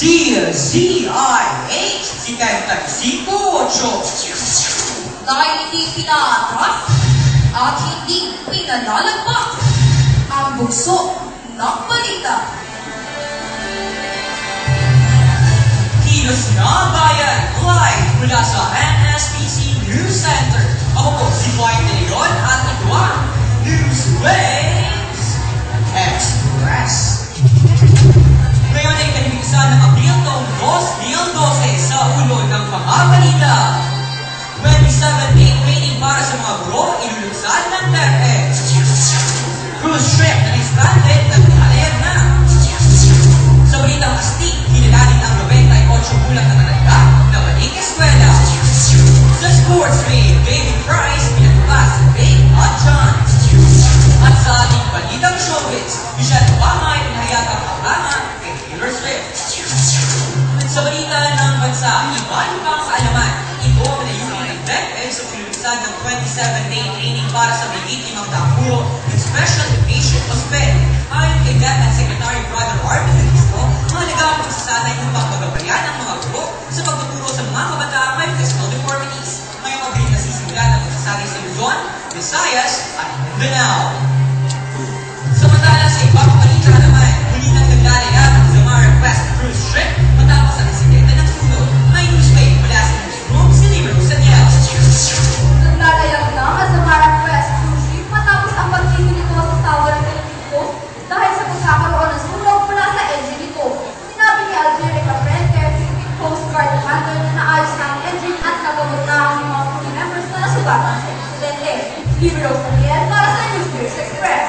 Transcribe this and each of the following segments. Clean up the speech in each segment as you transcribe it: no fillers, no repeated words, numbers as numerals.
DZIH 75.8 dahil hindi pinaatras at hindi pinalalagpas ang bugso ng balita. Kilos na Bayan, live mula sa NSPC News Center. Ako po si Dwight De Leon at ito ang Newswaves Express. Ngayon ay kanibigsa ng Abril taong 2012 sa ulo ng mga balita. 27-day training para sa mga guro, inulusan ng DepEd. Cruise ship na stranded at nalayag na. Sa balitang astig, hinilalin ang 98 bulang na matanda na maling eskwela. Sa sports may baby prize, pinatulas sa Big Hot John. At sa ating balitang showbiz, Michelle Obama ay pinahayagang kaplana kay Taylor Swift. Sa balita ng bansa, iba pang kaalaman, ito ang pinayunin ng DepEd sa pinulusan ng 27-day training para sa may 85 guro ng Special Education Hospital. Ayon kay DepEd Secretary Brother Arvin Ministro, mahalaga ang pagsasanay upang magabayan ng mga guro sa pagtuturo sa mga kabataang may physical deformities. Ngayong mabilis na sisimula ng pagsasanay sa Luzon, Visayas at Mindanao. Samantala sa ibang balita naman, muli nang naglalaya ng Zamara West Cruise Ship matapos ang insidente ng sunog. May newswave mula sa newsroom si Libro Saniel. Naglalayag na ang Zamara West Cruise Ship matapos ang pagtingin nito sa tower ng Philippines dahil sa pagkakaroon ng sunog mula sa engine nito. Sinabi ni Algerica Frente, Philippine Coast Guard Commander na naayos na ang engine at nagamot na ang mga crew members na nasugatan sa insidente. Libro Saniel para sa Newswaves Express.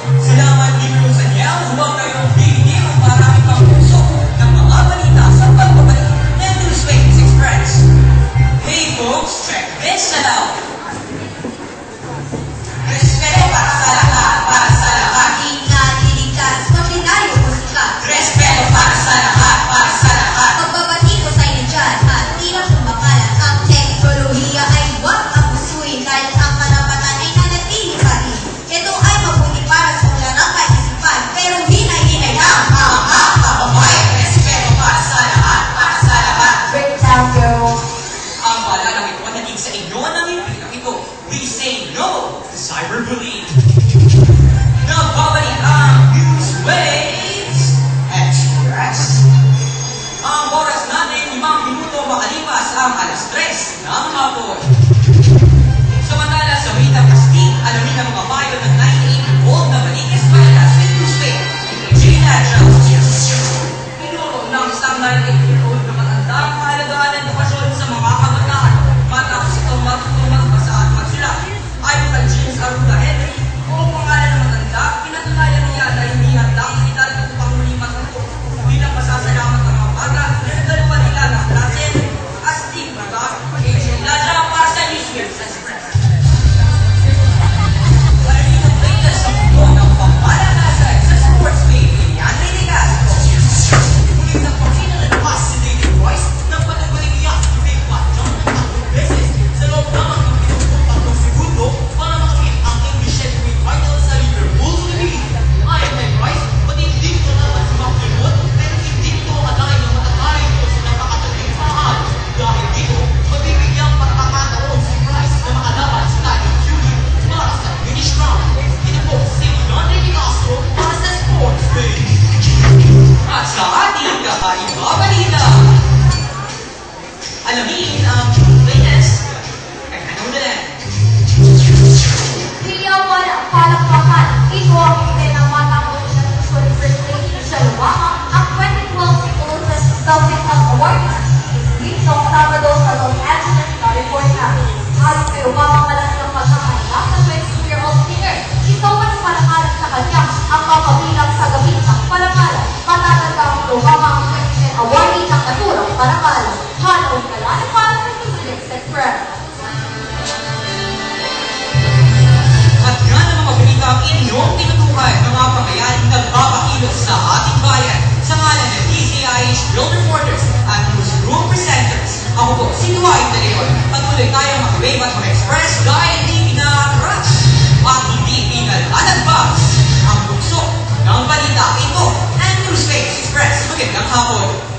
Salamat, Libro Saniel. Huwag kayong bibigyan ng marami pang puso ng mga balita sa pagbabalik ng Newswaves Express. Hey folks, check this out! Respeto para sa lahat, para sa lahat. Liligtas, makinaryo musika. Respeto para sa lahat, para sa lahat. Pagbabati ko sa inyo dyan at tila kumakalat ang teknolohiya ay huwag abusuin dahil ang karapatan ay nanatili pa rin. Ito ay mabuti para sa ularang kaisipan, pero hinay-hinay lang ang mga kababayan. Respeto para sa lahat, para sa lahat. Breakdown girls. Ang paalalang ito ang naging sa inyo ng implikang ito. We say no to cyberbullying. Nagbabalik ang Newswaves Express. Ang oras natin 5 minuto makalipas ang alas 3 ng hapon. Samantala sa witang astig, alamin ang mga bayo ng 98-year-old na maling eskwela sa Newswave. Gina Jones. Pinuro ng isang 98-year-old na matanda ang mahalagaan ng edukasyon sa mga kabataan matapos itong matutong magbasa at magsulat. Ayon kay James Aruda Henry, o pangalan ng matanda, pinatunayan niya na hindi handang edad upang muli matuto. Bilang masasalamat ang mga bata na nagdalawa nila ng klase, astig na Asian Laja para sa Newswaves Express. Malaking ang latest sa mundo ng pangmalakasan sa sports wave ni Andre De Castro. Muling nagpakita na naman si David Royce ng pataguling iyak ni Big Hot John ng 3 beses sa loob naman ng 3 segundo para makakit ang English heavyweight title sa Liverpool League. Ayon kay Royce, matinding ko naman si McDermott pero hindi ko alain ng matataray ko sa napakataling pahal. Dahil dito, magbibigyan pagkakataon si Bryce na makalaban sa Tiger Fury para sa finish round. Ito po si Andre De Castro para sa Sports Page. At sa ating kakaiba balita, alamin ang latest kay Hanulan. Siyawan ang palakpakan. Ito ang hindi na matapos na susunod First Lady Michelle Obama ang 2012 Oldest Celtic Award. Dito Sabado sa Los Angeles, California. Ayon kay Obama malaki ang pagkakaiba sa 22-year-old singer. Ito ang palakalan sa kanya ang papabilang sa gabi ng palakalan. Matatandaan ni Obama ang 2010 awardee ng naturang palakalan. Halloween Kalani para sa Newswaves Express. At yan ang mga balita ang inyong tinutukan ng mga pangyayaring nagpapakilos sa ating bayan sa ngalan ng DZIH Field Reporters at Newsroom Presenters. Ako po si Dwight De Leon. Patuloy tayong mag-wave at mag-express dahil di pinaka-rush at hindi pinalalagpas ang bukso ng balita. Ito ang Newswaves Express. Magandang hapon.